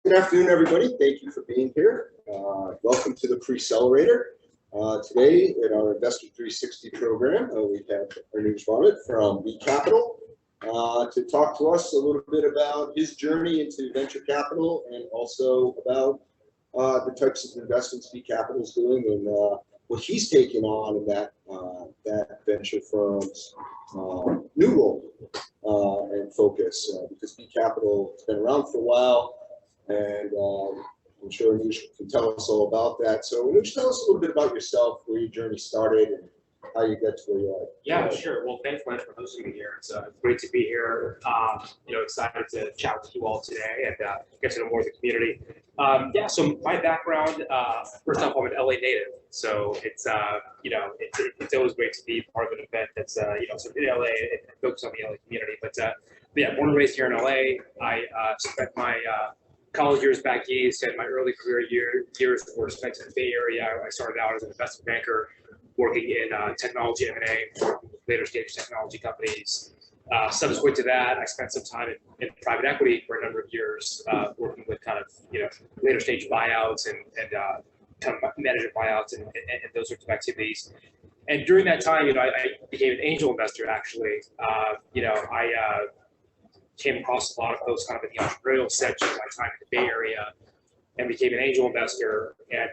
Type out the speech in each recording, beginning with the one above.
Good afternoon, everybody. Thank you for being here. Welcome to the Preccelerator. Today, in our Investor 360 program, we have Anuj Varma from B Capital to talk to us a little bit about his journey into venture capital and also about the types of investments B Capital is doing and what he's taken on in that venture firm's new role and focus. Because B Capital has been around for a while. And I'm sure Anuj can tell us all about that. So Anuj, tell us a little bit about yourself, where your journey started, and how you got to where you are. Yeah, sure. Well, thanks much for hosting me here. It's great to be here. Excited to chat with you all today and get to know more of the community. So my background, first off, I'm an LA native. So it's always great to be part of an event that's sort of in LA and focus on the LA community. But born and raised here in LA. I spent my college years back east, and my early career years were spent in the Bay Area. I started out as an investment banker, working in technology M&A, later stage technology companies. Subsequent to that, I spent some time in private equity for a number of years, working with kind of later stage buyouts and kind of management buyouts and those sorts of activities. And during that time, I became an angel investor. Actually, I came across a lot of folks kind of in the entrepreneurial section of my time in the Bay Area and became an angel investor. And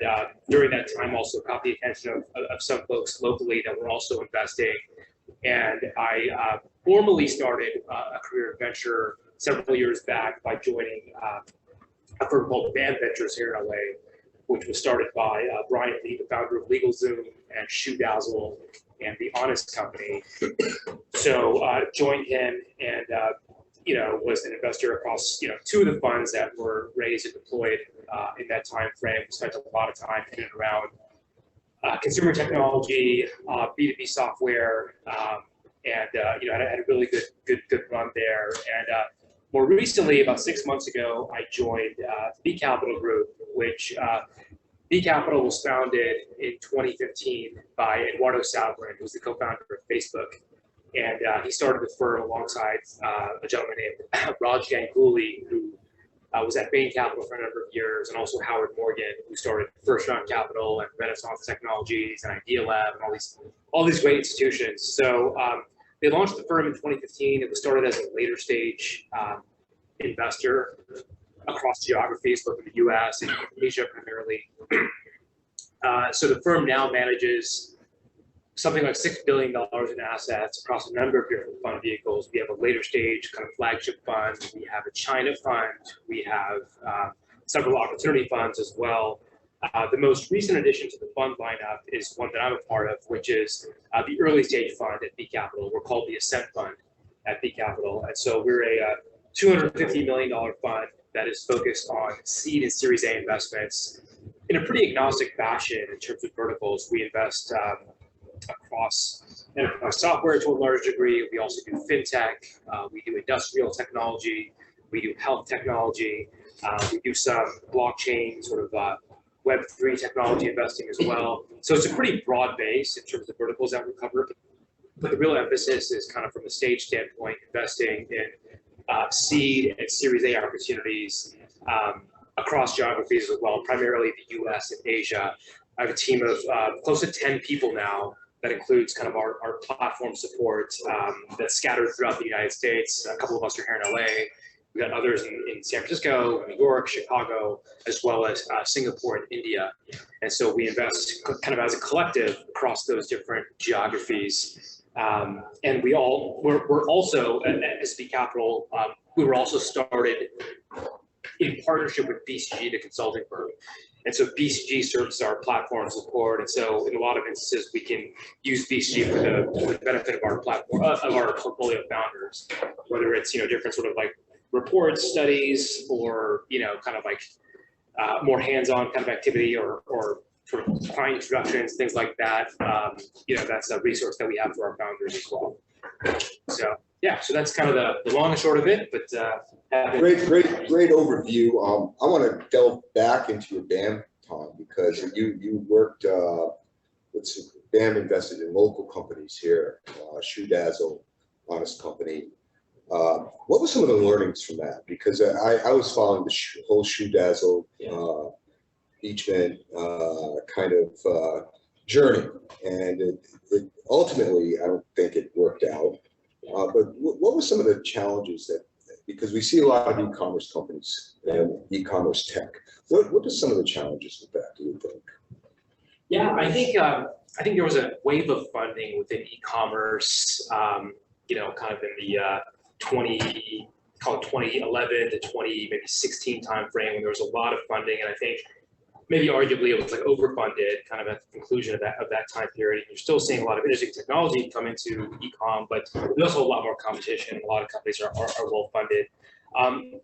during that time also caught the attention of some folks locally that were also investing. And I formally started a career in venture several years back by joining a firm called BAM Ventures here in LA, which was started by Brian Lee, the founder of LegalZoom and Shoe Dazzle and The Honest Company. So joined him and was an investor across, two of the funds that were raised and deployed in that time frame. Spent a lot of time in and around consumer technology, B2B software, and had a really good run there. And more recently, about 6 months ago, I joined B Capital Group, which B Capital was founded in 2015 by Eduardo Salbrin, who's the co-founder of Facebook. And he started the firm alongside a gentleman named Raj Ganguly, who was at Bain Capital for a number of years, and also Howard Morgan, who started First Round Capital and Renaissance Technologies and Idea Lab and all these great institutions. So they launched the firm in 2015. It was started as a later stage investor across geographies, both in the U.S. and Asia primarily. So the firm now manages something like $6 billion in assets across a number of different fund vehicles. We have a later stage kind of flagship fund. We have a China fund. We have several opportunity funds as well. The most recent addition to the fund lineup is one that I'm a part of, which is the early stage fund at B Capital. We're called the Ascent Fund at B Capital. And so we're a $250 million fund that is focused on seed and Series A investments in a pretty agnostic fashion in terms of verticals. We invest across enterprise software to a large degree. We also do fintech, we do industrial technology, we do health technology, we do some blockchain sort of Web3 technology investing as well. So it's a pretty broad base in terms of verticals that we cover. But the real emphasis is kind of from a stage standpoint, investing in seed and Series A opportunities across geographies as well, primarily the US and Asia. I have a team of close to 10 people now. That includes kind of our platform support that's scattered throughout the United States. A couple of us are here in LA. We've got others in San Francisco, New York, Chicago, as well as Singapore and India. And so we invest kind of as a collective across those different geographies. And we're also, at SB Capital, we were also started in partnership with BCG, the consulting firm. And so BCG serves our platform support, and so in a lot of instances we can use BCG for the benefit of our platform, of our portfolio founders, whether it's different sort of like reports, studies, or kind of like more hands-on kind of activity or sort of client introductions, things like that. That's a resource that we have for our founders as well. So yeah, so that's kind of the long and short of it. But great overview. I want to delve back into your BAM time because you worked with BAM invested in local companies here, Shoe Dazzle, Honest Company, What were some of the learnings from that? Because I was following the whole shoe dazzle, Beachman kind of journey, and it ultimately, I don't think it worked out. But what were some of the challenges that, because we see a lot of e-commerce companies and e-commerce tech, what are some of the challenges with that, do you think? Yeah, I think there was a wave of funding within e-commerce, you know, kind of in the 2011 to 2016 timeframe, when there was a lot of funding, and I think maybe arguably it was like overfunded kind of at the conclusion of that time period. And you're still seeing a lot of interesting technology come into e-com, but there's also a lot more competition. A lot of companies are well funded.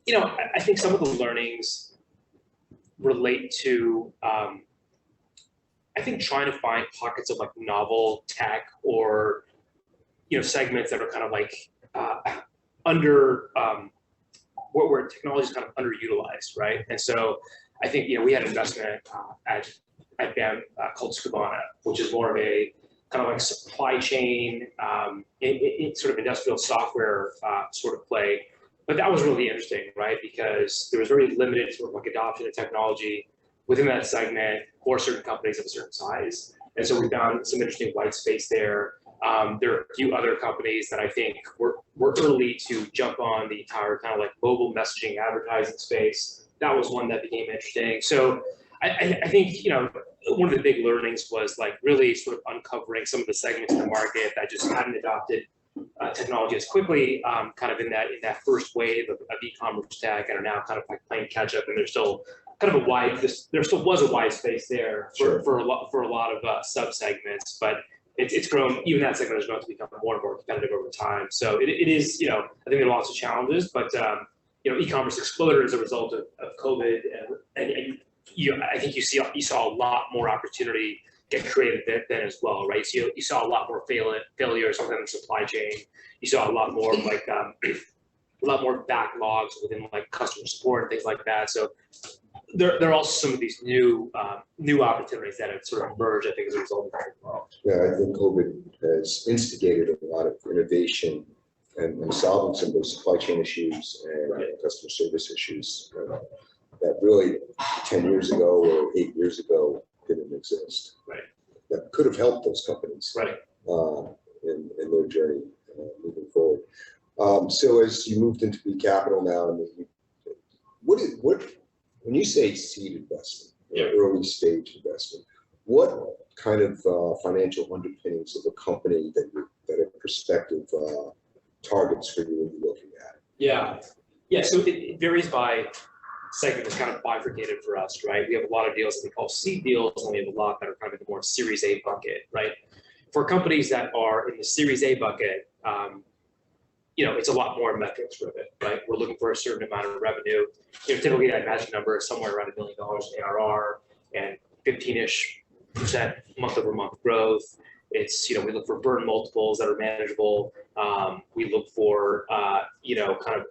You know, I think some of the learnings relate to I think trying to find pockets of like novel tech, or you know, segments that are kind of like where technology is kind of underutilized, right? And so I think, you know, we had an investment at BAM called Scubana, which is more of a kind of like supply chain, sort of industrial software sort of play. But that was really interesting, right? Because there was very limited sort of like adoption of technology within that segment for certain companies of a certain size. And so we found some interesting white space there. There are a few other companies that I think were early to jump on the entire kind of like mobile messaging advertising space. That was one that became interesting. So I think, you know, one of the big learnings was like really sort of uncovering some of the segments in the market that just hadn't adopted technology as quickly, kind of in that first wave of e-commerce tech, and are now kind of like playing catch up. And there's still kind of there still was a wide space there for a lot of sub segments, but it's grown. Even that segment has grown to become more and more competitive over time. So it is, you know, I think there are lots of challenges, but you know, e-commerce exploded as a result of COVID, and I think you saw a lot more opportunity get created then as well, right? So you saw a lot more failures within the supply chain. You saw a lot more like a lot more backlogs within like customer support and things like that. So there are also some of these new opportunities that have sort of emerged, I think, as a result of that as well. Yeah, I think COVID has instigated a lot of innovation and solving some of those supply chain issues and customer service issues that really 10 years ago or 8 years ago didn't exist. Right. That could have helped those companies in their journey moving forward. So as you moved into B Capital now, when you say seed investment, or early stage investment, what kind of financial underpinnings of a company that are prospective targets for you when you're looking at it? Yeah. So it varies by segment. It's kind of bifurcated for us, right? We have a lot of deals that we call seed deals, and we have a lot that are kind of in the more Series A bucket, right? For companies that are in the Series A bucket, you know, it's a lot more metrics driven, right? We're looking for a certain amount of revenue. You know, typically that magic number is somewhere around $1 million in ARR and 15-ish% month-over-month growth. It's, you know, we look for burn multiples that are manageable. We look for, you know, kind of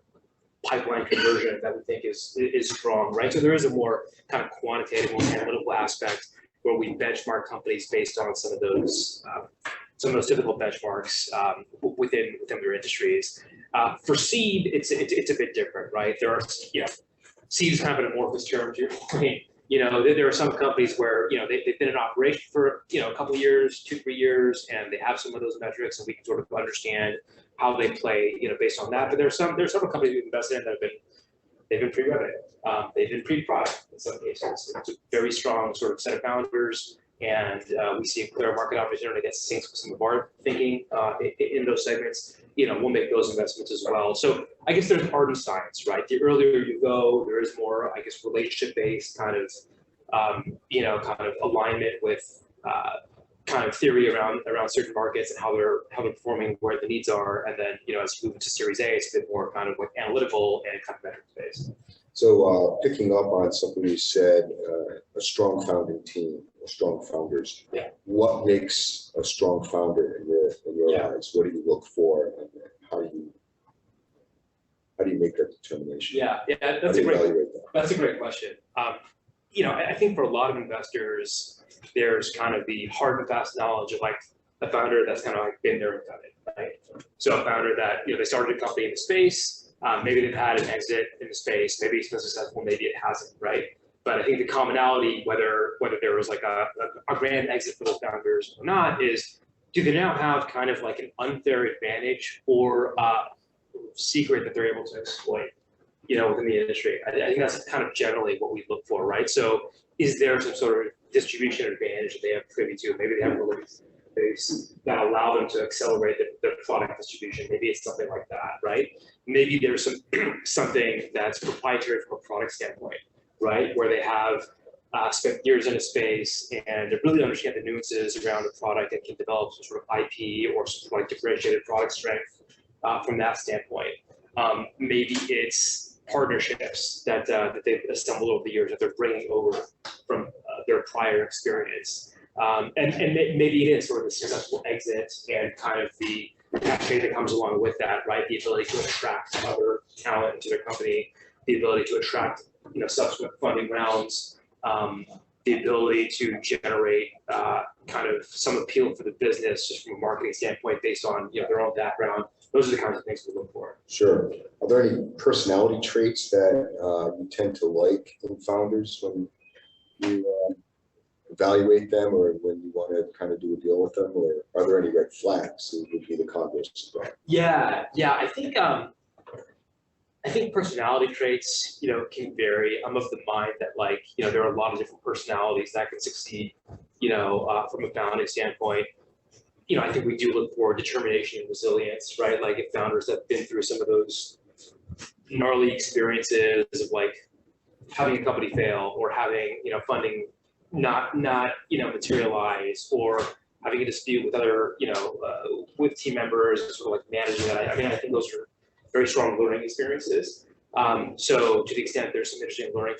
pipeline conversion that we think is strong, right? So there is a more kind of quantitative, more analytical aspect where we benchmark companies based on some of those typical benchmarks within their industries. For seed, it's a bit different, right? There are, you know, seed is kind of an amorphous term to your point. You know, there are some companies where, you know, they've been in operation for, you know, a couple of years, 2-3 years, and they have some of those metrics, and we can sort of understand how they play, you know, based on that. But there's several companies we've invested in that they've been pre-revenue, they've been pre-product in some cases. It's a very strong sort of set of founders, and we see a clear market opportunity that syncs with some of our thinking in those segments. You know, we'll make those investments as well. So I guess there's art and science, right? The earlier you go, there is more, I guess, relationship-based kind of, you know, kind of alignment with kind of theory around certain markets and how they're performing, where the needs are, and then, you know, as you move into Series A, it's a bit more kind of like analytical and kind of metrics-based. So picking up on something you said, a strong founding team, strong founders. Yeah. What makes a strong founder in your eyes? What do you look for, and how do you make that determination? Yeah, that's a great question. You know, I think for a lot of investors, there's kind of the hard and fast knowledge of like a founder that's kind of like been there and done it, right? So a founder that, they started a company in the space, maybe they've had an exit in the space, maybe it's been successful, maybe it hasn't, right? But I think the commonality, whether there was like a grand exit for those founders or not, is do they now have kind of like an unfair advantage or secret that they're able to exploit, within the industry? I think that's kind of generally what we look for, right? So is there some sort of distribution advantage that they have privy to? Maybe they have a release base that allow them to accelerate their product distribution. Maybe it's something like that, right? Maybe there's something that's proprietary from a product standpoint, right? Where they have spent years in a space and they really understand the nuances around the product and can develop some sort of IP or some sort of differentiated product strength from that standpoint. Maybe it's partnerships that they've assembled over the years that they're bringing over from their prior experience. And maybe it is sort of a successful exit and kind of the cachet that comes along with that, right? The ability to attract other talent into their company, the ability to attract, subsequent funding rounds, the ability to generate kind of some appeal for the business just from a marketing standpoint based on their own background. Those are the kinds of things we look for. Sure. Are there any personality traits that you tend to like in founders when you evaluate them or when you want to kind of do a deal with them? Or are there any red flags that would be the converse of that? Yeah. I think personality traits, can vary. I'm of the mind that there are a lot of different personalities that can succeed, from a founding standpoint. I think we do look for determination and resilience, right? Like if founders have been through some of those gnarly experiences of having a company fail or having, funding not materialize or having a dispute with other, with team members, sort of managing that. I think those are very strong learning experiences. So to the extent there's some interesting learning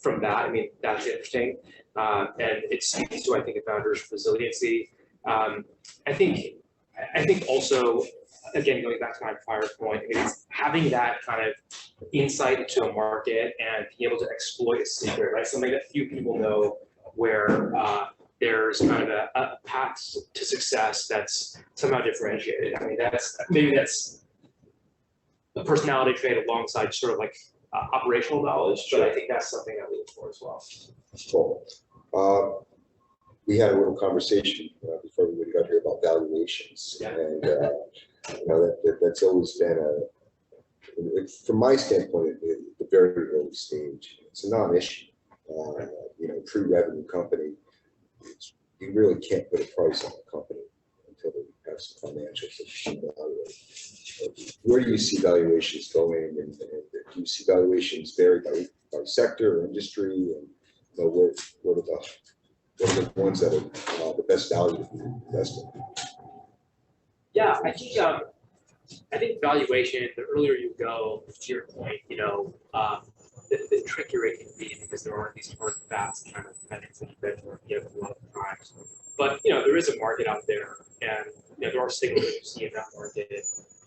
from that, that's interesting. And it speaks to, I think, a founder's resiliency. I think also, again, going back to my prior point, it's having that kind of insight into a market and being able to exploit a secret, right? Something that few people know, where there's kind of a path to success that's somehow differentiated. That's a personality trait alongside sort of operational knowledge, but I think that's something that we look for as well. Cool. We had a little conversation before we got here about valuations, yeah. And that's always been from my standpoint, at the very early stage, it's a non-issue. Pre-revenue company, you really can't put a price on a company until they have some financials that you can evaluate. Where do you see valuations going, and do you see valuations vary by sector or industry, and what are the ones that are the best value to invest in? Yeah, I think valuation, the earlier you go, to your point, the trickier it can be because there aren't these hard facts kind of metrics that you benchmark a lot of times. But there is a market out there, and there are signals that you see in that market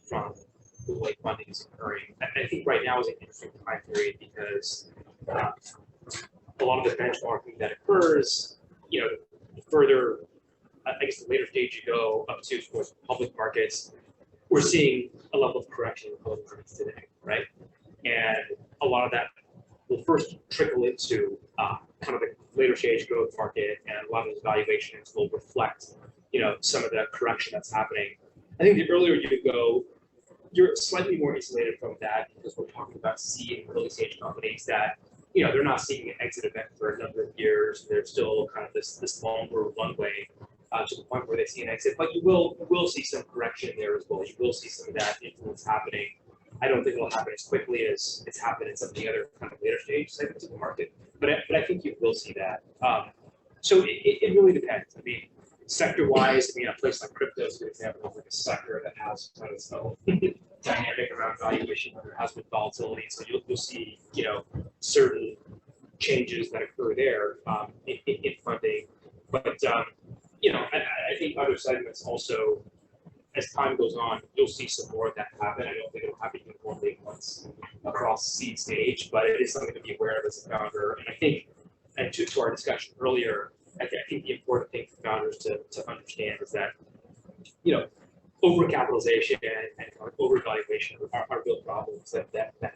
from the way funding is occurring. I think right now is an interesting time period because a lot of the benchmarking that occurs, the further, I guess, the later stage you go up to towards public markets, we're seeing a level of correction in public markets today, right? And a lot of that will first trickle into kind of the later stage growth market, and a lot of those valuations will reflect, some of the correction that's happening. I think the earlier you go, you're slightly more insulated from that because we're talking about seed and early stage companies that, they're not seeing an exit event for a number of years. There's still kind of this longer runway to the point where they see an exit, but you will see some correction there as well. You will see some of that influence happening. I don't think it'll happen as quickly as it's happened in some of the other kind of later stage segments of the market, but I think you will see that. So it really depends. Sector-wise, a place like crypto is a good example of a sector that has kind of its own dynamic around valuation, where there has been volatility. So you'll see, certain changes that occur there in funding. But I think other segments also, as time goes on, you'll see some more of that happen. I don't think it'll happen uniformly once across seed stage, but it is something to be aware of as a founder. And I think, and to our discussion earlier, I think the important thing for founders to understand is that, overcapitalization and kind of overvaluation are real problems that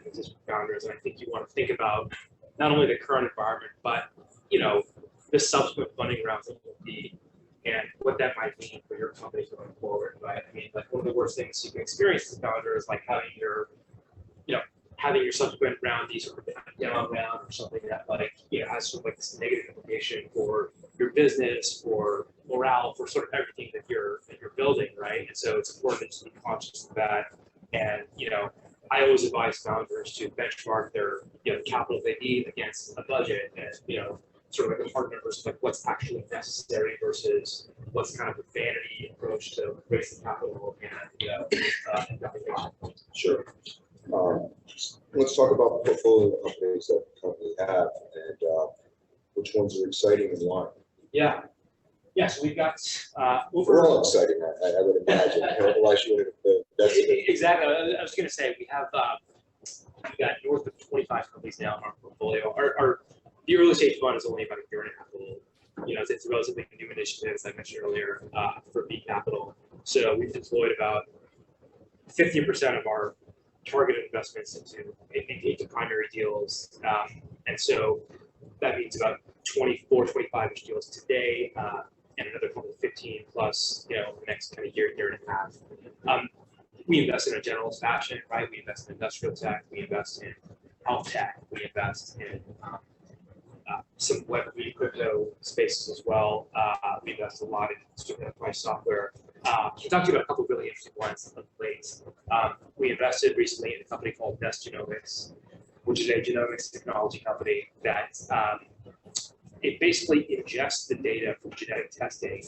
exist for founders. And I think you want to think about not only the current environment, but the subsequent funding rounds that will be and what that might mean for your company going forward, right? I mean, like one of the worst things you can experience as a founder is like having your subsequent round be sort of a down round or something that has sort of like this negative implication for your business, for morale, for sort of everything that you're building, right? And so it's important to be conscious of that. And I always advise founders to benchmark their capital they need against a budget, and sort of like the hard numbers, like what's actually necessary versus what's kind of a vanity approach to raising capital and valuation. Sure. Let's talk about portfolio companies that the company have and which ones are exciting and why. Yeah. So we've got we're all exciting, I would imagine. Otherwise, you would have invested in. Exactly. I was going to say we got north of 25 companies now in our portfolio. The early stage fund is only about a year and a half old. It's a relatively new initiative, as I mentioned earlier, for B Capital. So we've deployed about 50% of our targeted investments into primary deals. And so that means about 24, 25-ish deals today, and another couple of 15 plus, the next kind of year and a half. We invest in a generalist fashion, right? We invest in industrial tech, we invest in health tech, we invest in some Web3 crypto spaces as well. We invest a lot in enterprise software. I'll talk to you about a couple of really interesting ones of late. We invested recently in a company called Nest Genomics, which is a genomics technology company that it basically ingests the data from genetic testing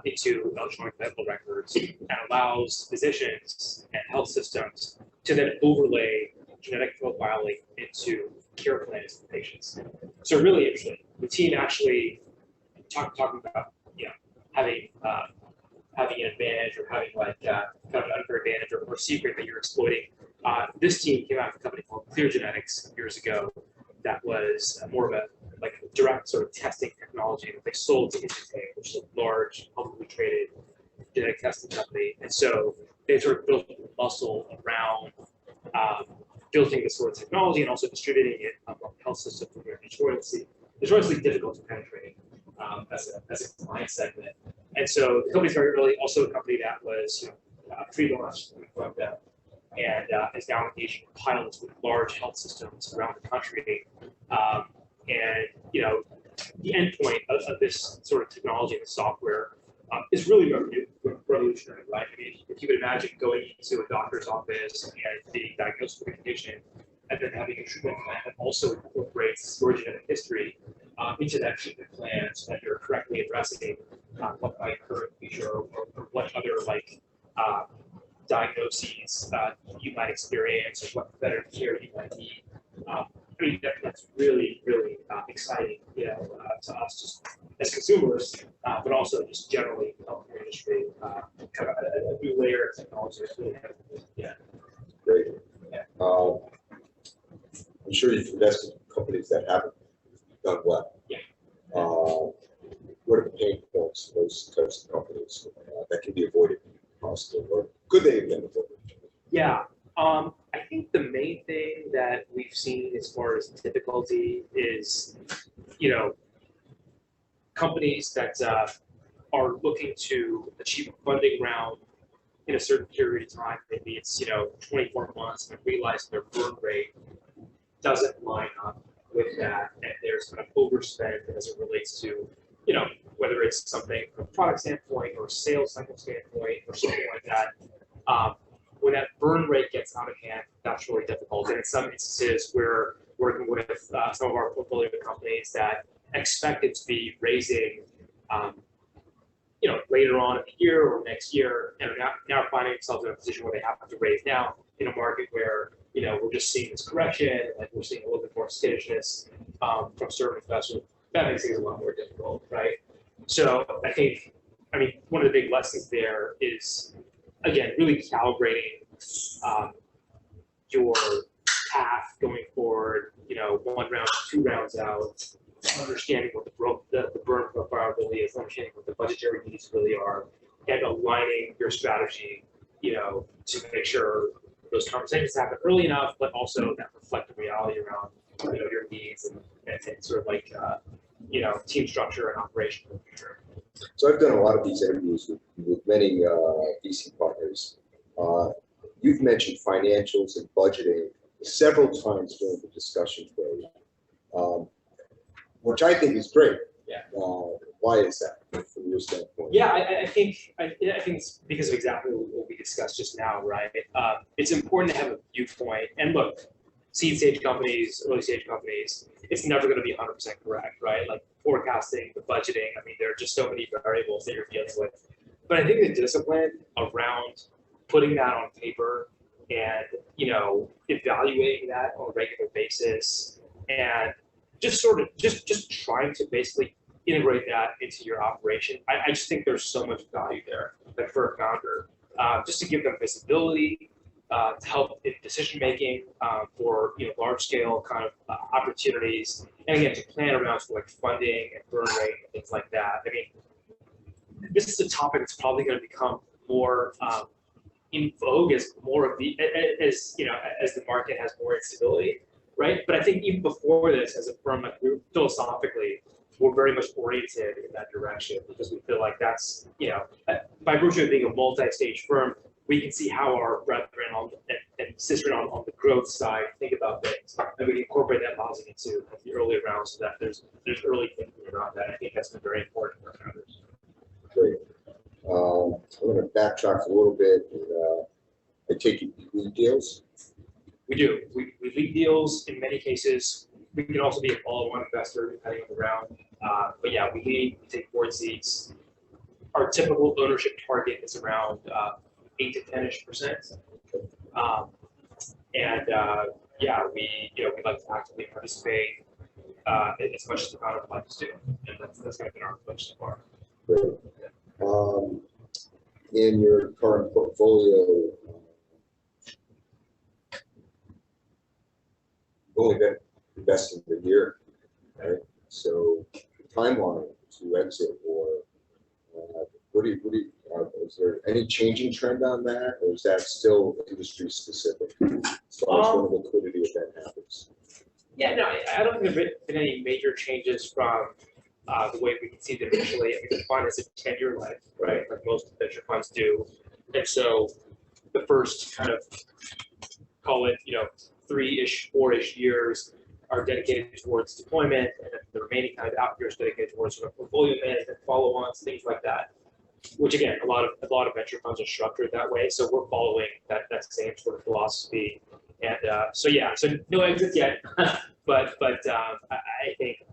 into electronic medical records and allows physicians and health systems to then overlay genetic profiling into care plans for patients. So really interesting. The team actually talking about having an advantage or having kind of an unfair advantage or secret that you're exploiting. This team came out of a company called Clear Genetics years ago that was more of a direct sort of testing technology that they sold to Invitae, which is a large publicly traded genetic testing company. And so they sort of built muscle around building this sort of technology and also distributing it among health systems where notoriously difficult to penetrate as a client segment. And so the company's very early, also a company that was pre-launched from them and is now engaging in pilots with large health systems around the country. The endpoint of this sort of technology and software is really revolutionary, right? I mean, if you could imagine going into a doctor's office and being diagnosed with a condition, and then having a treatment plan that also incorporates your genetic history into that treatment plan so that you're correctly addressing what might occur in the future or what other diagnoses you might experience or what better care you might need. I mean, that's really, really exciting, to us just as consumers, but also just generally in the healthcare industry, kind of a new layer of technology that's really happening. Yeah. Great. Yeah. I'm sure you've invested in companies that haven't done well. Yeah. What are the pain points for those types of companies that can be avoided possibly, or could they have been avoided? Yeah. I think the main thing that we've seen as far as difficulty is, companies that are looking to achieve a funding round in a certain period of time, maybe it's 24 months, and realize their burn rate doesn't line up with that, and there's kind of overspend as it relates to, whether it's something from a product standpoint or a sales cycle standpoint or something like that. When that burn rate gets out of hand, that's really difficult. And in some instances, we're working with some of our portfolio companies that expected to be raising, later on in the year or next year, and now finding themselves in a position where they have to raise now in a market where we're just seeing this correction, and we're seeing a little bit more skittishness from certain investors. That makes things a lot more difficult, right? So one of the big lessons there is, again, really calibrating your path going forward, 1 round, 2 rounds out, understanding what the burn profile really is, understanding what the budgetary needs really are, and aligning your strategy, to make sure those conversations happen early enough, but also that reflect the reality around, your needs and sort of like, team structure and operation. So I've done a lot of these interviews with many VC partners. You've mentioned financials and budgeting several times during the discussion today, which I think is great. Yeah. Why is that from your standpoint? Yeah, I think it's because of exactly what we discussed just now, right? It's important to have a viewpoint. And look, seed stage companies, early stage companies, it's never going to be 100% correct, right? Like forecasting, the budgeting. I mean, there are just so many variables that you're dealing with. But I think the discipline around putting that on paper and evaluating that on a regular basis and just sort of just trying to basically integrate that into your operation. I just think there's so much value there, like for a founder, just to give them visibility, to help in decision making for large scale kind of opportunities, and again to plan around for like funding and burn rate and things like that. I mean, this is a topic that's probably going to become more in vogue as more of the as the market has more instability, right? But I think even before this, as a firm, like philosophically, we're very much oriented in that direction because we feel like that's, by virtue of being a multi-stage firm, we can see how our brethren and sister on the growth side think about things, and we can incorporate that housing into the early rounds so that there's early thinking around that. I think that's been very important for founders. Great. I'm going to backtrack a little bit. And, I take it you lead deals. We do. We lead deals in many cases. We can also be a follow-on investor depending on the round. But yeah, we lead, we take board seats. Our typical ownership target is around 8 to 10-ish%. Yeah, we like to actively participate as much as the founder would like us to, and that's kind of been our approach so far. Great. In your current portfolio, you've only been investing a year, right? So the timeline to exit, or is there any changing trend on that, or is that still industry specific as far as when the liquidity event happens? Yeah, no, I don't think there's been any major changes from the way we conceived it initially. I mean, the fund has a 10-year life, right? Like most venture funds do. And so the first kind of, call it, 3-ish, 4-ish years are dedicated towards deployment, and then the remaining kind of out years dedicated towards sort of portfolio management, follow-ons, things like that. Which again, a lot of venture funds are structured that way. So we're following that same sort of philosophy. And so no exits yet, but I think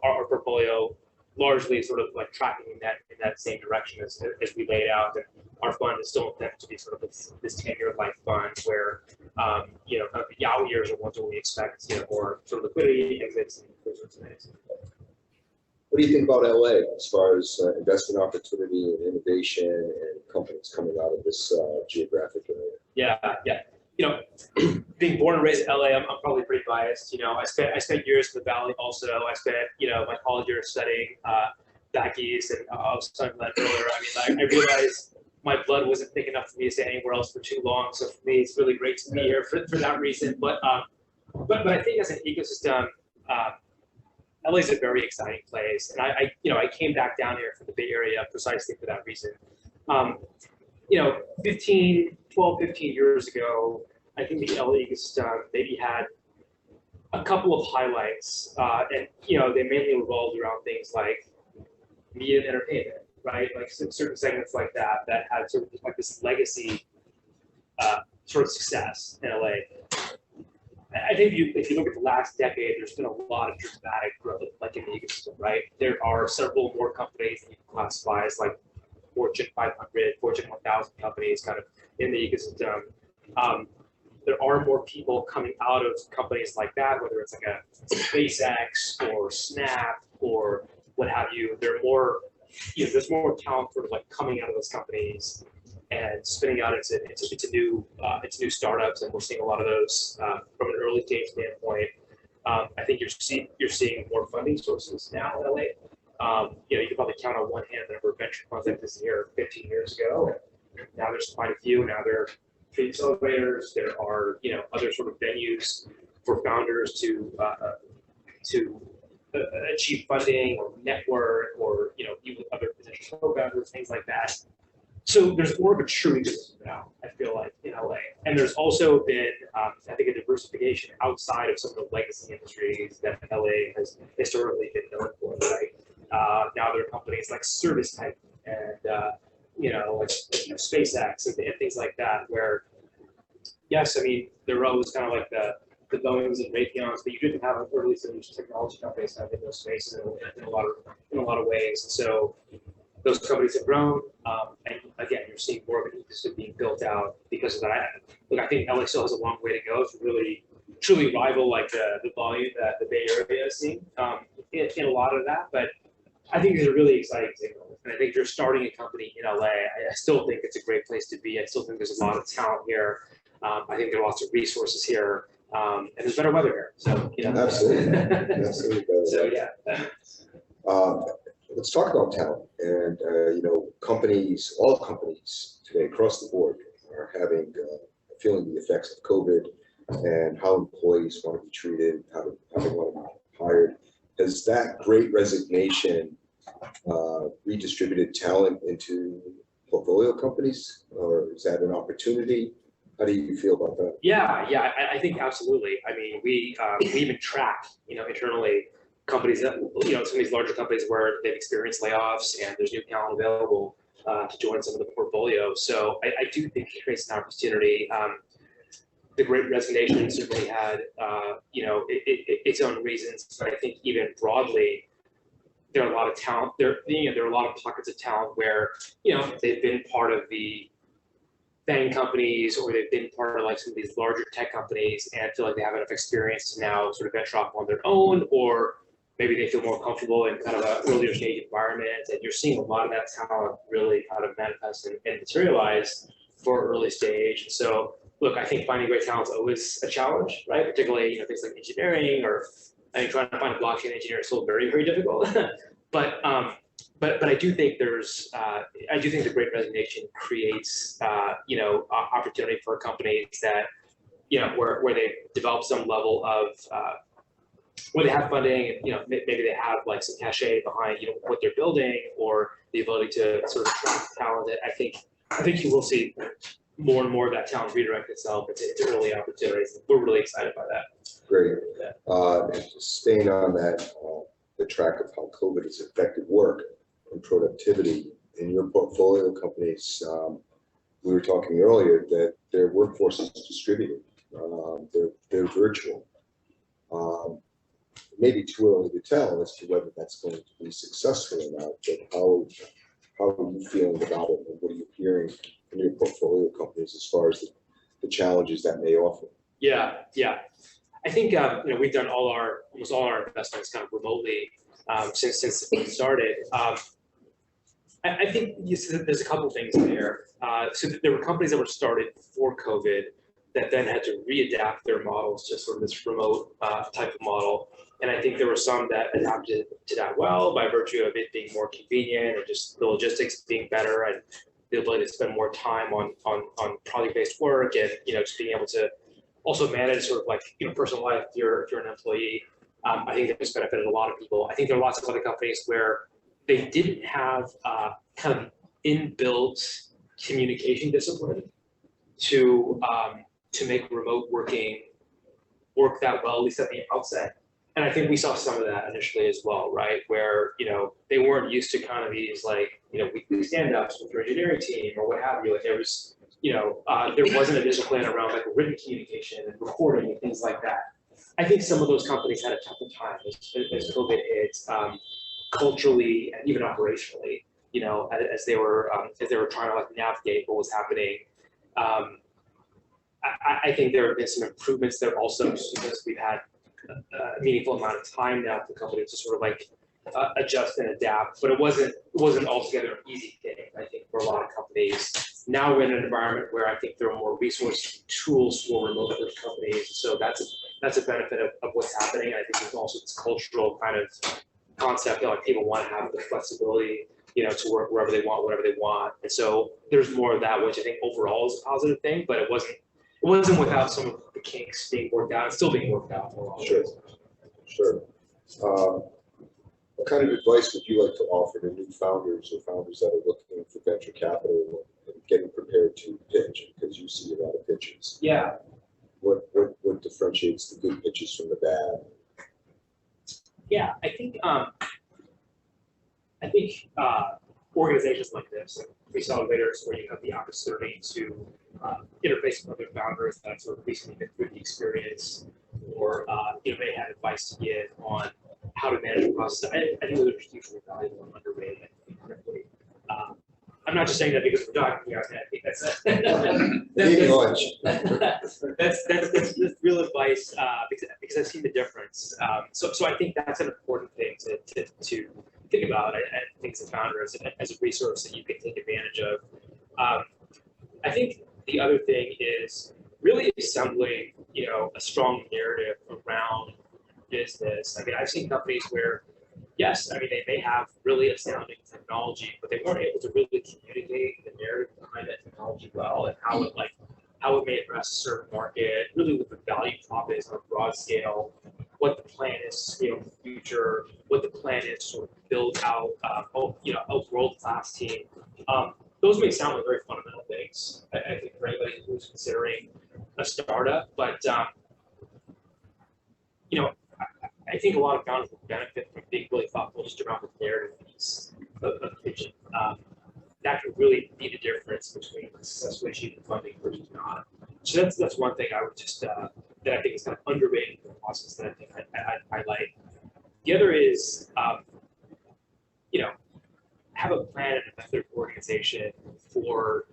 our portfolio largely sort of like tracking in that same direction as we laid out. And our fund is still intended to be sort of this 10-year life fund where kind of the yaoi years are ones where we expect more sort of liquidity exits and those sorts of things. What do you think about LA as far as investment opportunity and innovation and companies coming out of this geographic area? Yeah. Being born and raised in LA, I'm probably pretty biased. I spent years in the Valley also. I spent, my college years studying back east, and I was talking about that earlier. I mean, I realized my blood wasn't thick enough for me to stay anywhere else for too long. So for me, it's really great to be here for that reason. But I think as an ecosystem, LA is a very exciting place, and I came back down here from the Bay Area precisely for that reason. 12, 15 years ago, I think the LA ecosystem maybe had a couple of highlights, and they mainly revolved around things like media and entertainment, right? Like certain segments like that had sort of like this legacy sort of success in LA. I think if you look at the last decade, there's been a lot of dramatic growth, like in the ecosystem, right? There are several more companies that you can classify as like Fortune 500, Fortune 1000 companies kind of in the ecosystem. There are more people coming out of companies like that, whether it's like a SpaceX or Snap or what have you. There are more, there's more talent sort of like coming out of those companies and spinning out into new startups, and we're seeing a lot of those from an early stage standpoint. I think you're seeing more funding sources now in LA, You can probably count on one hand the number of venture funds that existed here 15 years ago. And now there's quite a few. Now there are accelerators. There are, other sort of venues for founders to achieve funding or network or, even with other potential co-founders, things like that. So there's more of a true ecosystem now, I feel like, in LA. And there's also been, I think, a diversification outside of some of the legacy industries that LA has historically been known for, right? Now there are companies like Service Type and, SpaceX and things like that, where, yes, I mean, there were always kind of like the Boeings and Raytheons, but you didn't have early stage technology companies kind of in those spaces in a lot of ways. And so those companies have grown, and again, you're seeing more of an ecosystem being built out because of that. I think LA still has a long way to go to really truly rival like the volume that the Bay Area is seeing in a lot of that. But I think these are really exciting signals. And I think if you're starting a company in LA, I still think it's a great place to be. I still think there's a lot of talent here. I think there are lots of resources here, and there's better weather here. So Absolutely, absolutely. So yeah. Let's talk about talent. And all companies today across the board are having feeling the effects of COVID and how employees want to be treated, how they want to be hired. Has that great resignation redistributed talent into portfolio companies, or is that an opportunity? How do you feel about that? Yeah, I think absolutely. I mean, we even track, internally companies that, some of these larger companies where they've experienced layoffs and there's new talent available to join some of the portfolio. So I do think it creates an opportunity. The Great Resignation certainly had, its own reasons, but I think even broadly, there are a lot of talent. There are a lot of pockets of talent where, they've been part of the FANG companies, or they've been part of like some of these larger tech companies and feel like they have enough experience to now sort of venture off on their own, or maybe they feel more comfortable in kind of an earlier stage environment. And you're seeing a lot of that talent really kind of manifest and materialize for early stage. And so, look, I think finding great talent is always a challenge, right? Particularly, things like engineering, or I think trying to find a blockchain engineer is still very, very difficult. But I do think I do think the Great Resignation creates, opportunity for companies that, where they develop some level of, where they have funding, and, maybe they have like some cachet behind, what they're building, or the ability to sort of attract talent. I think you will see more and more of that talent redirect itself into early opportunities. We're really excited by that. Great. Staying on that, the track of how COVID has affected work and productivity in your portfolio companies. We were talking earlier that their workforce is distributed. They're virtual. Maybe too early to tell as to whether that's going to be successful or not, but how are you feeling about it, and what are you hearing from your portfolio companies as far as the challenges that may offer? Yeah. I think we've done almost all our investments kind of remotely since we started. I think there's a couple things there. So there were companies that were started before COVID that then had to readapt their models to sort of this remote type of model. And I think there were some that adapted to that well by virtue of it being more convenient, and just the logistics being better, and the ability to spend more time on project-based work, and just being able to also manage sort of like personal life if you're an employee. I think that has benefited a lot of people. I think there are lots of other companies where they didn't have kind of inbuilt communication discipline to make remote working work that well, at least at the outset. And I think we saw some of that initially as well, right? Where, they weren't used to kind of these like, weekly stand-ups with your engineering team or what have you. Like there was, there wasn't a discipline around like written communication and recording and things like that. I think some of those companies had a tougher time as COVID hit, culturally and even operationally, as they were trying to like navigate what was happening. I think there have been some improvements there also, because we've had a meaningful amount of time now for companies to sort of like adjust and adapt, but it wasn't altogether an easy thing. I think for a lot of companies now we're in an environment where I think there are more resource tools for remote first companies, so that's a benefit of what's happening. And I think there's also this cultural kind of concept, like people want to have the flexibility, to work wherever they want, whatever they want. And so there's more of that, which I think overall is a positive thing, but it wasn't without some of the kinks being worked out. It's still being worked out for a while. Sure. What kind of advice would you like to offer to new founders or founders that are looking for venture capital and getting prepared to pitch? Because you see a lot of pitches. Yeah. What differentiates the good pitches from the bad? Yeah, I think organizations like this, like Preccelerator, where you have the opportunity to interface with other founders that have sort of recently been through the experience, or may have advice to give on how to manage the process. I think those are hugely valuable and underrated. I'm not just saying that because we're talking here. I think that's real advice because I've seen the difference. So I think that's an important thing to think about. I think as a founder, as a resource that you can take advantage of. I think the other thing is really assembling, a strong narrative around business. I mean, I've seen companies where, yes, I mean, they may have really astounding technology, but they weren't able to really communicate the narrative behind that technology well, and how it may address a certain market, really what the value prop is on a broad scale, what the plan is, in the future, what the plan is to sort of build out, a world-class team. Those may sound like very fundamental things, I think, for anybody who's considering a startup, but I think a lot of founders will benefit from being really thoughtful just around the narrative piece of pitching. That can really be the difference between successfully achieving funding versus not. So that's one thing I would just that I think is kind of underrated in the process that I think I like. The other is have a plan and a method of organization for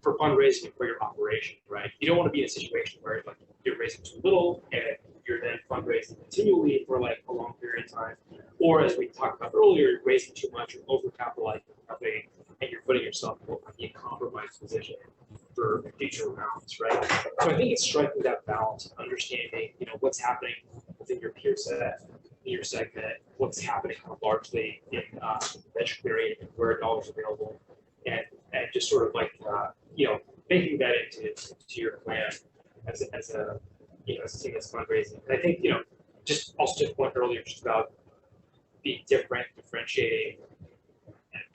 for fundraising and for your operation, right? You don't want to be in a situation where like you're raising too little and you're then fundraising continually for like a long period of time, or as we talked about earlier, you're raising too much, you're overcapitalizing the company, and you're putting yourself in a compromised position for future rounds, right? So I think it's striking that balance, understanding what's happening within your peer set, in your segment, what's happening largely in the venture period, and where dollars are available, and just sort of like baking that into your plan as a team that's fundraising. And I think just also to the point earlier, just about being different, differentiating.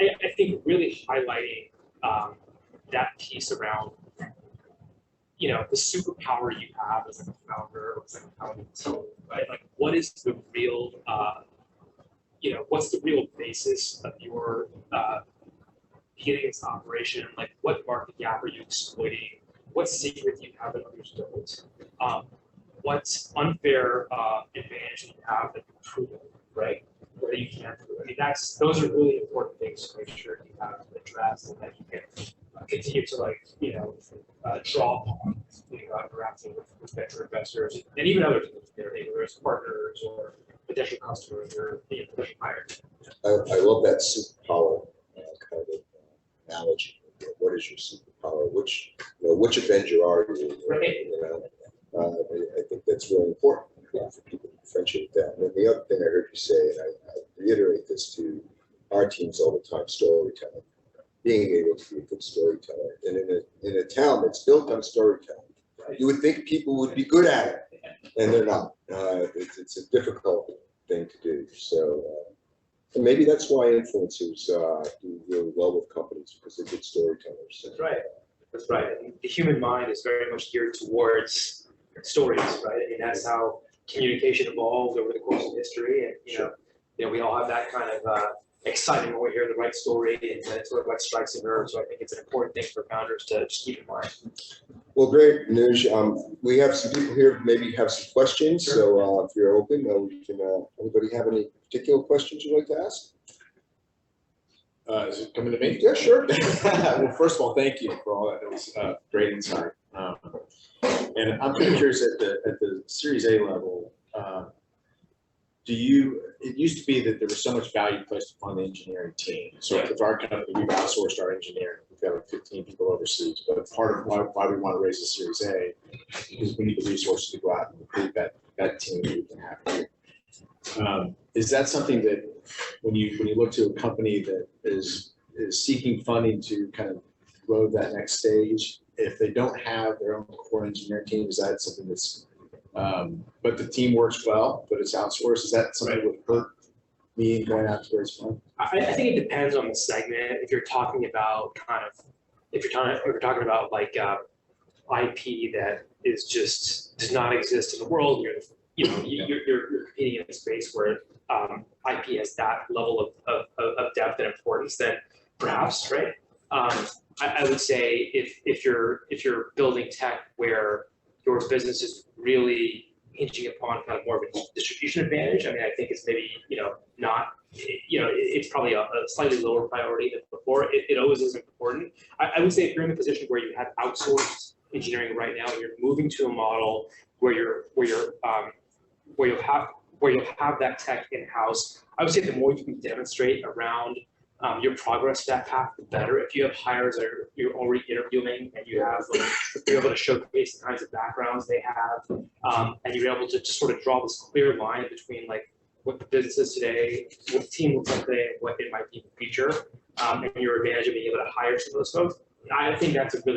I think really highlighting that piece around the superpower you have as a founder or as a founding team, right? Like, what is the real what's the real basis of your beginning this operation? Like, what market gap are you exploiting? What secret do you have that others don't? What unfair advantage do you have that you've proven, right? Or that you can't prove. I mean, those are really important things to make sure you have addressed and that you can continue to draw upon interacting with venture investors and even other people, whether it's partners or potential customers or potential buyers. I love that superpower kind of analogy. What is your superpower? Which Avenger are you? Right. I think that's really important for people to differentiate that. And then the other thing I heard you say, and I reiterate this to our teams all the time: storytelling. Being able to be a good storyteller, and in a town that's built on storytelling, you would think people would be good at it, and they're not. It's a difficult thing to do. So. And maybe that's why influencers do really well with companies, because they're good storytellers. That's right. That's right. I think the human mind is very much geared towards stories, right? I mean, that's how communication evolved over the course of history, and we all have that kind of excitement when we hear the right story, and it sort of like strikes a nerve. So I think it's an important thing for founders to just keep in mind. Well, great, Anuj. We have some people here who maybe have some questions. Sure. So if you're open, we can. Anybody have any particular questions you'd like to ask? Is it coming to me? Yeah, sure. Well, first of all, thank you for all that. It was great insight. And I'm kind of curious at the Series A level. It used to be that there was so much value placed upon the engineering team. So with our company, we've outsourced our engineering. We've got like 15 people overseas. But part of why we want to raise a Series A is because we need the resources to go out and recruit that team that we can have here. Is that something that when you look to a company that is seeking funding to kind of grow that next stage, if they don't have their own core engineering team, is that something that's but the team works well, but it's outsourced? Is that something that would hurt me going out to raise funds? I think it depends on the segment. If you're talking about if you're talking about like IP that is just does not exist in the world, you're competing in a space where IP has that level of depth and importance, then perhaps, right? I would say if you're building tech where your business is really hinging upon kind of more of a distribution advantage, I mean, I think it's maybe not, it's probably a slightly lower priority than before. It always is important. I would say if you're in a position where you have outsourced engineering right now and you're moving to a model where you'll have that tech in-house, I would say the more you can demonstrate around your progress that path, the better. If you have hires that you're already interviewing and you're able to showcase the kinds of backgrounds they have, and you're able to just sort of draw this clear line between like what the business is today, what the team looks like today, and what it might be in the future, and your advantage of being able to hire some of those folks. I think that's a good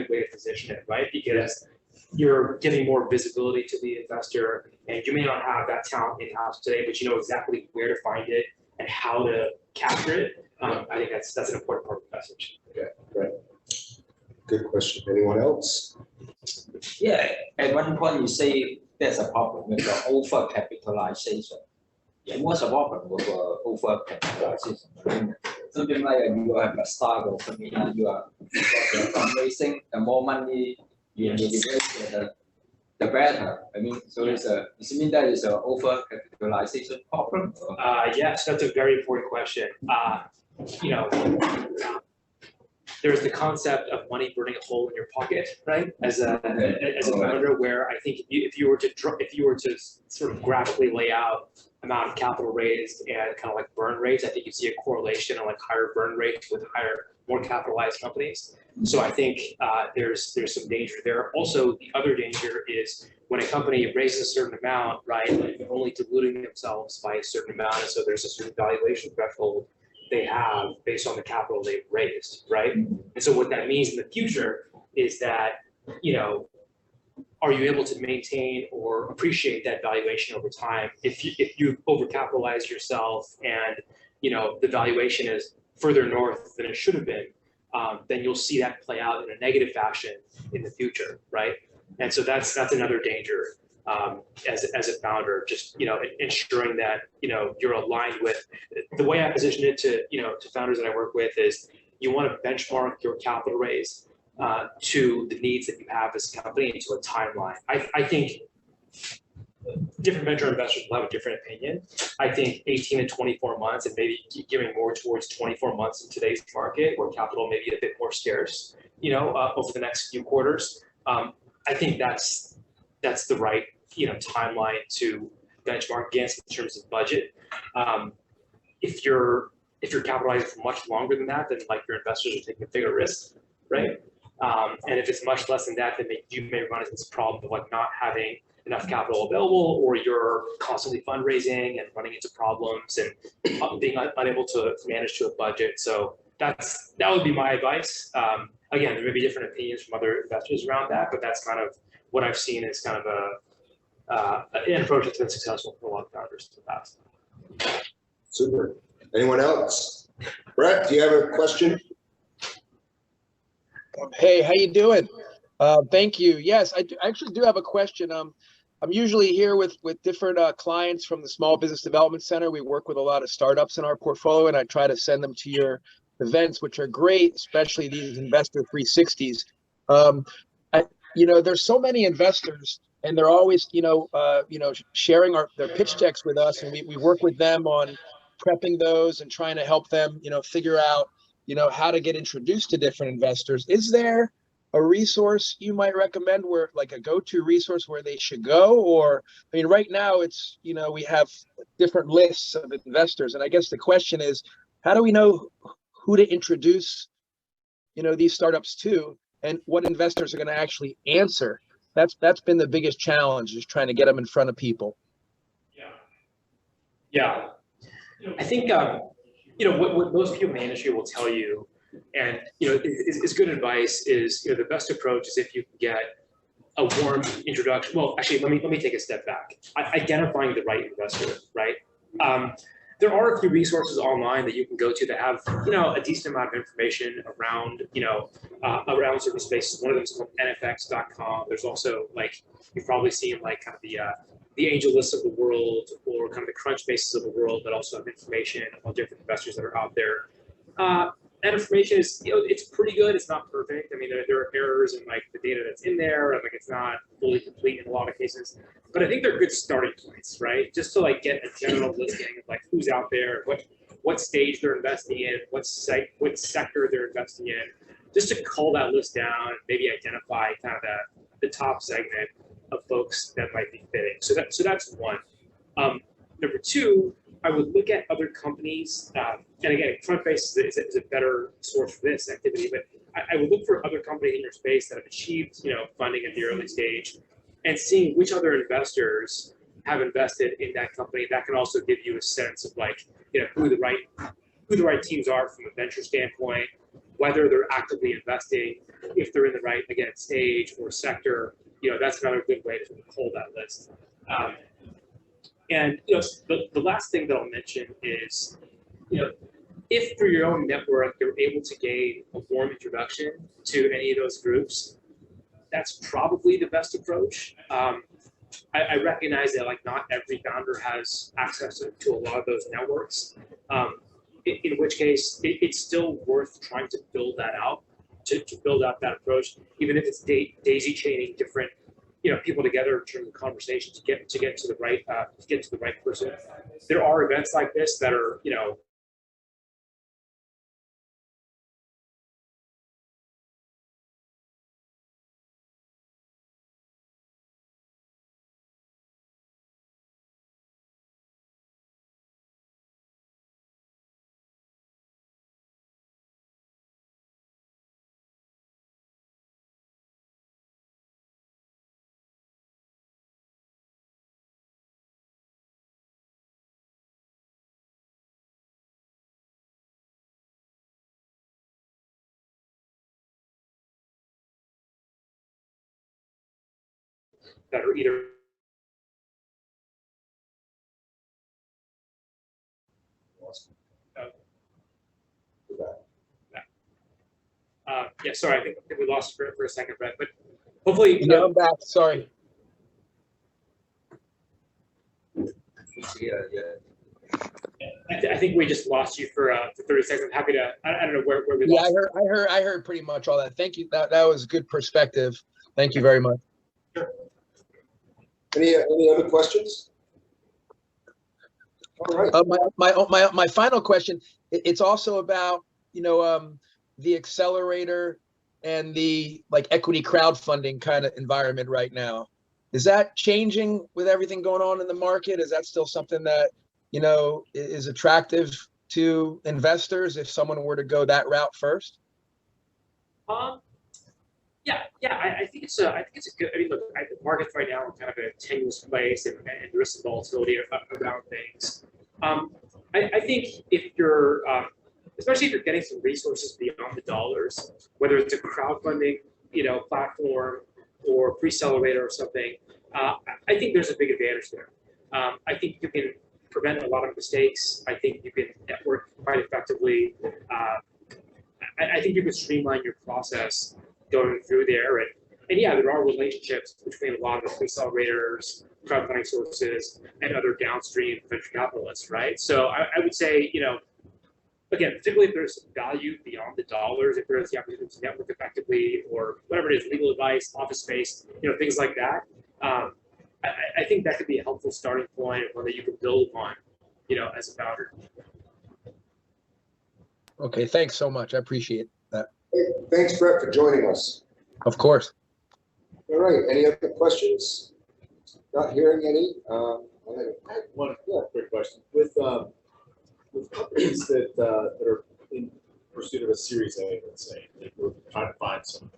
way to position it, right? Because you're giving more visibility to the investor, and you may not have that talent in-house today, but you know exactly where to find it and how to capture it. I think that's an important part of the message. Okay, great. Good question. Anyone else? Yeah, at one point you say there's a problem with the over-capitalization. And what's the problem with over-capitalization? Something like you have a startup or something, you are fundraising, the more money you invest, the better. I mean, so does it mean that is an over-capitalization problem? Yes, that's a very important question. There's the concept of money burning a hole in your pocket, right? As a founder, where I think if you were to sort of graphically lay out amount of capital raised and kind of like burn rates, I think you see a correlation on like higher burn rates with more capitalized companies. So I think there's some danger there. Also, the other danger is when a company raises a certain amount, right, they're only diluting themselves by a certain amount, and so there's a certain valuation threshold they have based on the capital they've raised, right? And so what that means in the future is that, are you able to maintain or appreciate that valuation over time? If you overcapitalize yourself and the valuation is further north than it should have been, then you'll see that play out in a negative fashion in the future, right? And so that's another danger as a founder, just ensuring that you're aligned with the way I position it to founders that I work with is you want to benchmark your capital raise to the needs that you have as a company into a timeline. I think different venture investors will have a different opinion. I think 18 and 24 months, and maybe gearing more towards 24 months in today's market where capital may be a bit more scarce, over the next few quarters. I think that's the right timeline to benchmark against in terms of budget. If you're capitalizing for much longer than that, then like your investors are taking a bigger risk, right? And if it's much less than that, then you may run into this problem of like not having enough capital available, or you're constantly fundraising and running into problems and being unable to manage to a budget. So that would be my advice. Again, there may be different opinions from other investors around that, but that's kind of what I've seen as kind of an approach that's been successful for a lot of founders in the past. Super. Anyone else? Brett, do you have a question? Hey, how you doing? Thank you. Yes, I actually do have a question. I'm usually here with different clients from the Small Business Development Center. We work with a lot of startups in our portfolio, and I try to send them to your events, which are great, especially these investor 360s. There's so many investors, and they're always, sharing their pitch decks with us, and we work with them on prepping those and trying to help them, figure out, how to get introduced to different investors. Is there a resource you might recommend where like a go-to resource where they should go? Or, I mean, right now it's, we have different lists of investors. And I guess the question is, how do we know who to introduce, these startups to, and what investors are going to actually answer? That's been the biggest challenge, is trying to get them in front of people. Yeah, I think what most people in the industry will tell you, and is good advice. Is the best approach is if you can get a warm introduction. Well, actually, let me take a step back. Identifying the right investor, right? There are a few resources online that you can go to that have a decent amount of information around around certain spaces. One of them is called nfx.com. There's also, like, you've probably seen, like, kind of the Angel List of the world, or kind of the Crunch Bases of the world, that also have information on different investors that are out there. That information is, it's pretty good. It's not perfect. I mean, there are errors in, like, the data that's in there, and, like, it's not fully complete in a lot of cases. But I think they're good starting points, right? Just to, like, get a general listing of, like, who's out there, what stage they're investing in, what sector they're investing in, just to cull that list down and maybe identify kind of the top segment of folks that might be fitting. So that's one. Number two, I would look at other companies, and again, FrontBase is a better source for this activity, but I would look for other companies in your space that have achieved funding at the early stage, and seeing which other investors have invested in that company. That can also give you a sense of, like, who the right teams are from a venture standpoint, whether they're actively investing, if they're in the right, again, stage or sector. That's another good way to pull that list. And the last thing that I'll mention is, if through your own network you're able to gain a warm introduction to any of those groups, that's probably the best approach. I recognize that, like, not every founder has access to a lot of those networks, in which case it's still worth trying to build that out, to build out that approach, even if it's daisy chaining different people together in terms of conversation to get to the right person. There are events like this that are either yeah, sorry, I think we lost for a second, Brett, but hopefully I'm back. Sorry. I think we just lost you for 30 seconds. I'm happy to. I don't know where we Yeah, lost. I heard pretty much all that. Thank you. That was good perspective. Thank you very much. Sure. Any other questions? All right. My final question. It's also about the accelerator and the, like, equity crowdfunding kind of environment right now. Is that changing with everything going on in the market? Is that still something that is attractive to investors if someone were to go that route first? Yeah. I think it's a good. I mean, look, the markets right now are kind of a tenuous place, and there is some volatility around things. I think if you're, especially if you're getting some resources beyond the dollars, whether it's a crowdfunding, platform, or Preccelerator or something, I think there's a big advantage there. I think you can prevent a lot of mistakes. I think you can network quite effectively. I think you can streamline your process going through there. And yeah, there are relationships between a lot of the Preccelerator's, crowdfunding sources, and other downstream venture capitalists, right? So I would say, again, particularly if there's value beyond the dollars, if there's the opportunity to network effectively, or whatever it is, legal advice, office space, things like that. I think that could be a helpful starting point, one that you can build upon, as a founder. Okay, thanks so much. I appreciate that. Hey, thanks, Brett, for joining us. Of course. All right. Any other questions? Not hearing any. I have one quick question. With companies that are in pursuit of a Series A, let's say, like we're trying to find some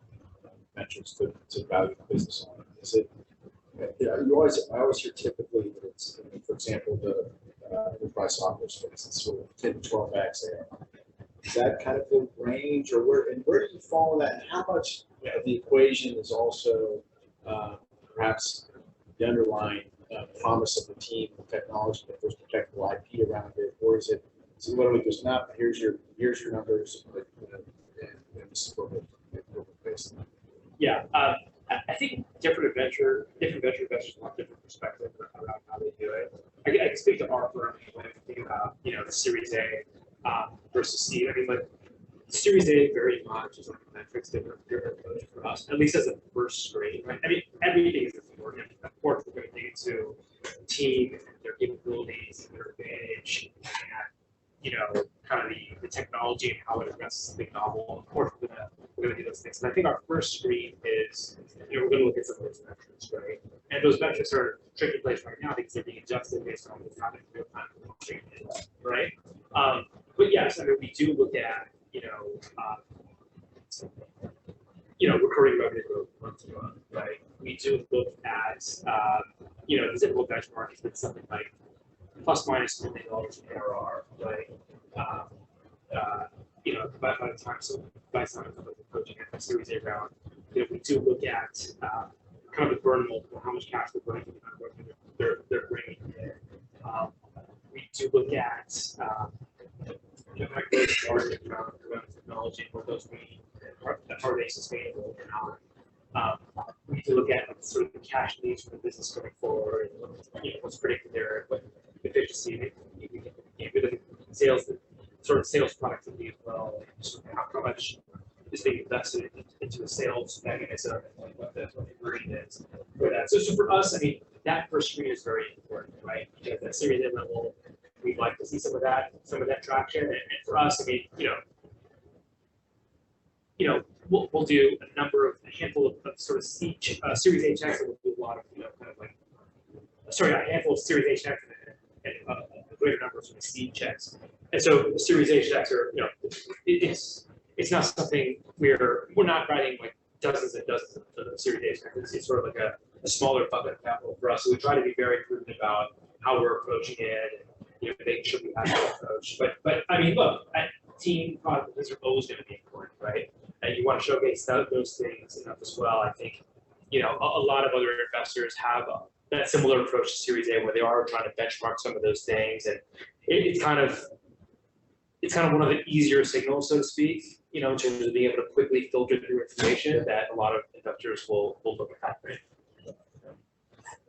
metrics to value the business on. Is it? I always hear typically that it's, for example, the enterprise software space. It's sort of 10 to 12x there. Is that kind of the range, or where do you fall in that? And how much of the equation is also perhaps the underlying promise of the team, the technology, that there's protectable IP around it, or is it literally just not? Here's your numbers, but, and this is what we're based on. Yeah, I think different venture investors have different perspectives around how they do it. I can speak to our firm when I think about the Series A versus seed. I mean, like Series A very much is like a metrics different approach for us, at least as a first screen. Right? I mean, everything is important. Of course, we're going to dig into team and their capabilities and their advantage, and kind of the technology and how it addresses something novel. Of course, we're gonna do those things. And I think our first screen is, we're gonna look at some of those metrics, right? And those metrics are tricky place right now because they're being adjusted based on what's happening in real time, right? But yes, I mean, we do look at, recurring revenue growth month to month, right? We do look at, the typical benchmark has been something like plus minus $1 million in ARR, right? By the time companies approaching a Series A round, we do look at kind of the burn multiple, how much cash they're burning, they're bringing in. We do look at kind of gross margin around technology and what those mean, are they sustainable or not? We do look at sort of the cash needs for the business going forward, and what's predicted there, what efficiency. We look at sales, sort of sales productivity as well, and sort of how much is being invested into the sales mechanism and what the conversion is for that. So for us, I mean, that first screen is very important, right? Because at Series A level, we'd like to see some of that traction. And for us, I mean, we'll do a handful of sort of Series A checks, and we'll do a lot of, a handful of Series A checks and a greater number of sort of seed checks. And so the Series A checks are, it's not something we're not writing like dozens and dozens of Series A checks. It's sort of like a smaller bucket of capital for us. So we try to be very prudent about how we're approaching it, and making sure we have that approach. But I mean, look, team product things are always going to be important, right? And you want to showcase those things enough as well. I think a lot of other investors have that similar approach to Series A, where they are trying to benchmark some of those things, and it's kind of one of the easier signals, so to speak, in terms of being able to quickly filter through information that a lot of investors will look at. Right?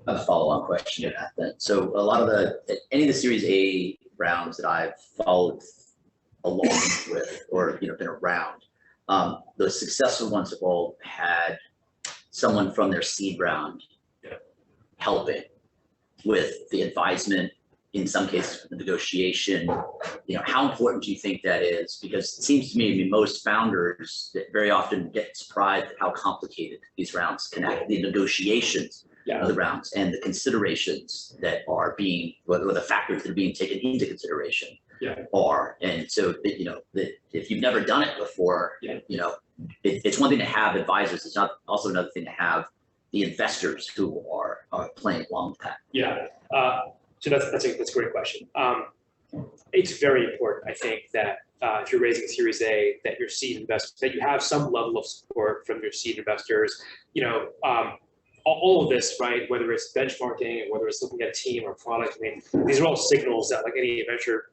A follow-on question to that then. So a lot of any of the Series A rounds that I've followed along with, or been around, the successful ones have all had someone from their seed round helping with the advisement, in some cases the negotiation. How important do you think that is? Because it seems to me, I mean, most founders that very often get surprised at how complicated these rounds can act, the negotiations of the rounds and the considerations that are being, or the factors that are being taken into consideration are. And so, if you've never done it before, it's one thing to have advisors. It's not also another thing to have the investors who are playing along with that. Yeah. So that's a great question. It's very important, I think, that if you're raising a Series A, that your seed investors, that you have some level of support from your seed investors. All of this, right? Whether it's benchmarking, or whether it's looking at a team or product. I mean, these are all signals that, like any venture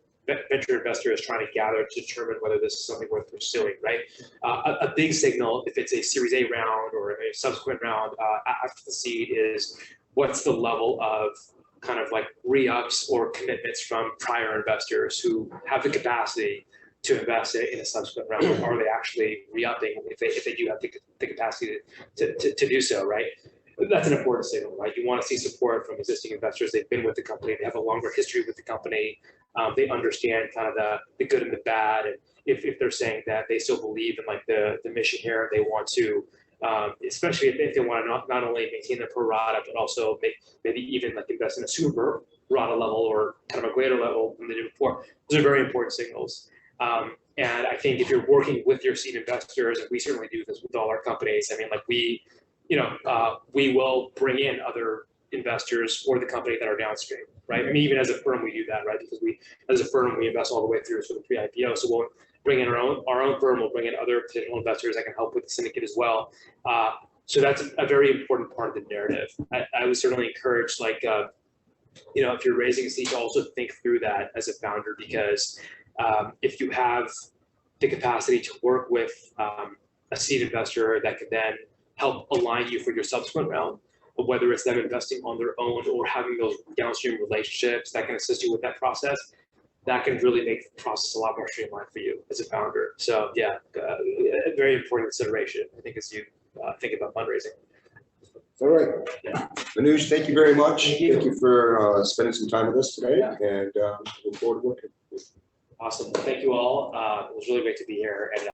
investor is trying to gather to determine whether this is something worth pursuing, right? A big signal, if it's a Series A round or a subsequent round after the seed, is what's the level of kind of like re-ups or commitments from prior investors who have the capacity to invest in a subsequent round. Are they actually re-upping if they do have the capacity to do so, right? That's an important signal, right? You want to see support from existing investors. They've been with the company, they have a longer history with the company. They understand kind of the good and the bad. And if they're saying that they still believe in like the mission here, they want to, especially if they want to not only maintain their pro rata, but also maybe even like invest in a super rata level or kind of a greater level than they did before. Those are very important signals. And I think if you're working with your seed investors, and we certainly do this with all our companies, I mean, like we will bring in other investors for the company that are downstream, right? I mean, even as a firm, we do that, right? Because as a firm, we invest all the way through sort of pre-IPO. So we'll bring in our own firm, we'll bring in other potential investors that can help with the syndicate as well. So that's a very important part of the narrative. I would certainly encourage, like, if you're raising a seed, to also think through that as a founder, because if you have the capacity to work with a seed investor that can then help align you for your subsequent round, whether it's them investing on their own or having those downstream relationships that can assist you with that process, that can really make the process a lot more streamlined for you as a founder. So yeah, a very important consideration, I think, as you think about fundraising. All right. Yeah. Anuj, thank you very much. Thank you. Thank you for spending some time with us today, and look forward to working with you. Awesome. Thank you all. It was really great to be here. And